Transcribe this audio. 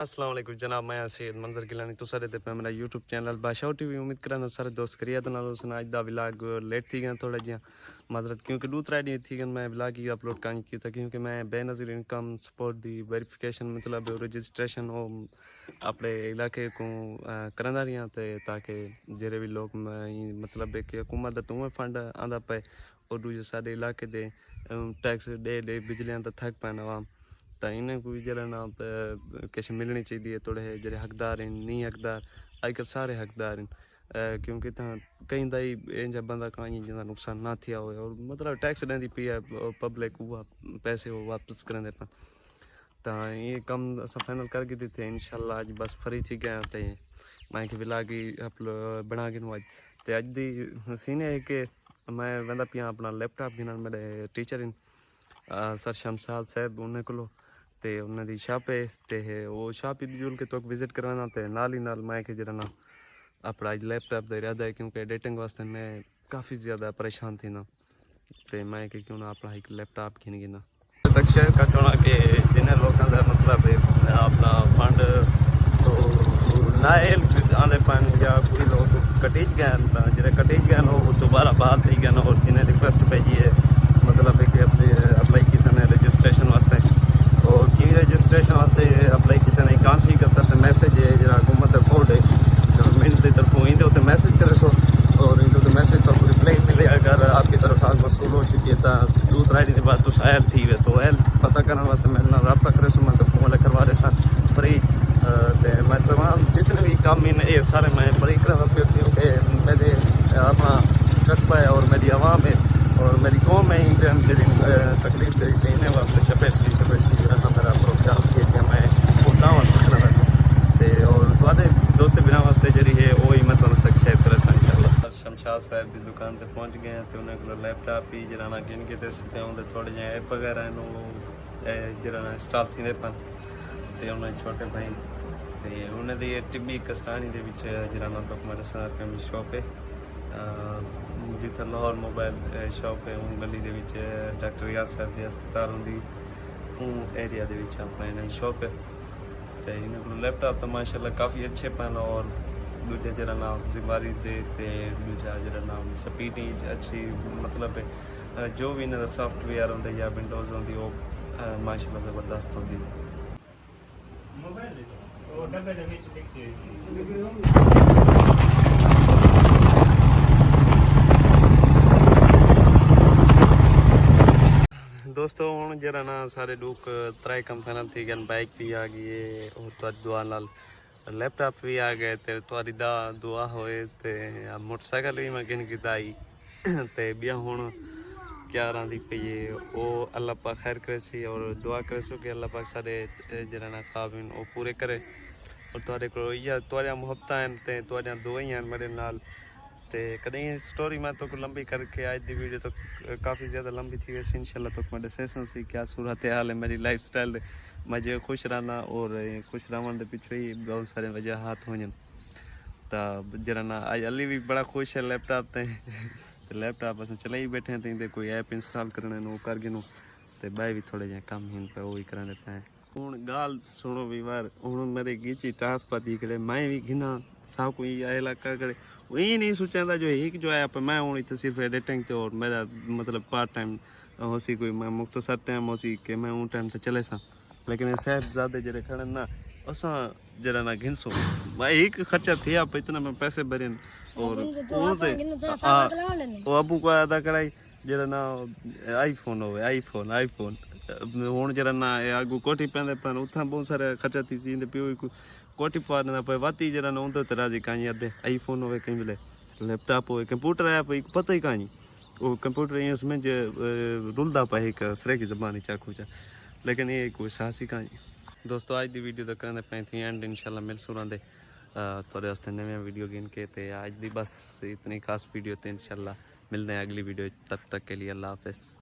अस्सलाम वालेकुम जनाब, मैं सैयद मंजर गिलानी तो सारे पे मेरा यूट्यूब चैनल badshao टीवी उम्मीद करना सारे दोस्त करिए तो नाल सुना आज दा व्लॉग लेट थी गया थोड़ा जिया माजरत क्योंकि दूसरा डी थी मैं व्लॉग ही अपलोड कानी किया क्योंकि मैं बेनज़ीर इनकम सपोर्ट दी वेरिफिकेशन मतलब रजिस्ट्रेशन ओ अपने इलाके को करंदा रही ते ताकि जेरे भी लोग मतलब कि हुकूमत दा तुम फंड आंदा पे और दूजे सारे इलाके दे टैक्स दे बिजलियां दा थक पैन आवाम तो इन्हें कोई जरा ना किश मिलनी चाहिए थोड़े जेह्ड़े हकदार हैं नहीं हकदार अजकल सारे हकदार हैं क्योंकि कई दाई इंजा बंदा कहीं जिंदा नुकसान ना थिया हो और मतलब टैक्स ॾींदी पई आहे पब्लिक उहा पैसे वो वापस करंदे पिया तो ये कम असां फाइनल करके दी थे इंशाल्लाह आज बस फ्री थी गया ते मैं कि व्लॉग ही बना के अज ते अज दी सीन है कि मैं वेंदा पिया अपना लैपटॉप गिनन मेरे टीचर सर शमशाद साहब उन्हें को ते उन्हें दी शॉप है ते वो शॉप जुल के तो विजिट करवाना ते नाल ही नाल मैं कि जरा ना अपना लैपटॉप का इरादा है क्योंकि एडिटिंग वास्ते मैं काफ़ी ज़्यादा परेशान थी ना ते मैं कि क्यों ना अपना एक लैपटॉप घिन गिना तक शेयर कर चुना कि जिन्हें लोगों का मतलब है अपना फंड तो नाए आंदे पान या कोई लोग कटीज गए जो कटीज गए वो दोबारा बाहर थी गए और जिन्हें रिक्वेस्ट भेजी है मतलब है कि अप्लाई किया रजिस्ट्रेशन वास्ते और की रजिस्ट्रेशन वास्ते अप्लाई किया कांस ही करता तो मैसेज है जरा हुकूमत कोड है गवर्नमेंट की तरफों इंदे उत्ते मैसेज करे सो और इंदे उत्ते मैसेज तो रिप्लाई मिले अगर आपकी तरफ आज मसूल हो चुकी है तो दूसरा आई डी के बाद तुम एल थी वैसो एल पता करने वास्ते मेरे नाल रब्ता करे सो मैं तो फोन करवा रहे सन फ्री मैं तमाम जितने भी काम इन ये सारे मैं फ्री करा क्योंकि मेरे अपना कस्बा है और मेरी आवाम है और मेरी कौम है इंजन मेरी तकलीफ देने वास्ते शपेशली मेरा प्रोग्राम किया मैं उदा वास्ते और थोड़े दोस्त बिना वास्ते जी है वो ही मैं तुम तक शेयर कर इंशाल्लाह शमशाद साहब की दुकान पर पहुँच गए तो उन्हें को लैपटॉप ही जरा गिन के सीधे आते थोड़े जे ऐप वगैरह जरा इंस्टॉल थी पन तो उन्हें छोटे भाई तो उन्हें टिब्बी कसानी के जरा तो मेरे साथ शॉप है जिथे लाहौर मोबाइल शॉप है उन गली के डॉक्टर रियाज साहब के अस्पताल होंगी एरिया के अपना इन्हें शॉप है तो इन्हें लैपटॉप तो माशाल्लाह काफ़ी अच्छे पैन और दूजे जरा नाम जिम्मेवारी दे दूजा जरा नाम स्पीड अच्छी मतलब है जो भी इन्हें सॉफ्टवेयर होंगे या विंडोज़ होंगी वो माशाल्लाह ज़बरदस्त होंगी दोस्तों हूँ जरा ना सारे लोग त्राई कम फाइनल थी गए बाइक भी आ गई है और तो दुआ नाल लैपटॉप भी आ गए तो तुम्हारी दुआ होए ते मोटरसाइकिल भी मैं गिन गिन आई ते बिया हूँ क्या रही पी है वो अल्लाह पाक खैर करे सी और दुआ करे सो कि अल्लाह पाक सारे जरा ना ख्वाब वो पूरे करे और तुहाडे को तुहाडियां मुहब्बतां हैं ते तुहाडियां दुआएं हैं मेरे नाल ते कहीं स्टोरी मैं तो लंबी करके आज दी वीडियो तो काफ़ी ज़्यादा लंबी थी वैसे इंशाल्लाह तो मैं सेशन से क्या सूरत हाल है मेरी लाइफ स्टाइल मुझे खुश रहना और खुश रहने के पीछे ही बहुत सारे वजह हो तो जरा ना आज अली भी बड़ा खुश है लैपटॉप ते लैपटॉप अस चलाई बैठे हैं तो कोई ऐप इंस्टॉल करने वो कर गिनू तो बाय भी थोड़े जे कम ही पे वो ही कराने पे हूँ गाल सुनो भी बार हूँ मेरे गीची टाथ पती करे मैं भी घिना सब कोई इलाका करे वही नहीं सोचा था जो एक जो है पर मैं हूँ इतना सिर्फ एडिटिंग तो और मेरा मतलब पार्ट टाइम होसी कोई मैं मुख्तसर टाइम होसी कि मैं उन टाइम तो चले सा लेकिन साहब ज़्यादा जरे खड़े ना असा जरा ना घिनसो भाई एक खर्चा थे आप इतना मैं पैसे भरे और वो अबू को अदा कराई जरा ना आईफोन हो आईफोन आईफोन हूँ जरा ना आगू कोठी पेंदे पर उतना बहुत सारे खर्चा थी सी प्यो कोठी पाने पे वाती जरा ना उधर राजी कहीं अदे आईफोन हो कहीं मिले लैपटॉप हो कंप्यूटर है पर पता ही कहीं वो कंप्यूटर इसमें जो रुलदा पे एक सरे की जबानी चाकू चा लेकिन ये कोई साहसी कहीं दोस्तों आज की वीडियो तो करने पे थी एंड इंशाल्लाह मिल सुरांदे थोड़े वास्ते नवे वीडियो गिन के ते आज दी बस इतनी खास वीडियो थे इंशाल्लाह मिलते हैं अगली वीडियो तब तक के लिए अल्लाह हाफिज़।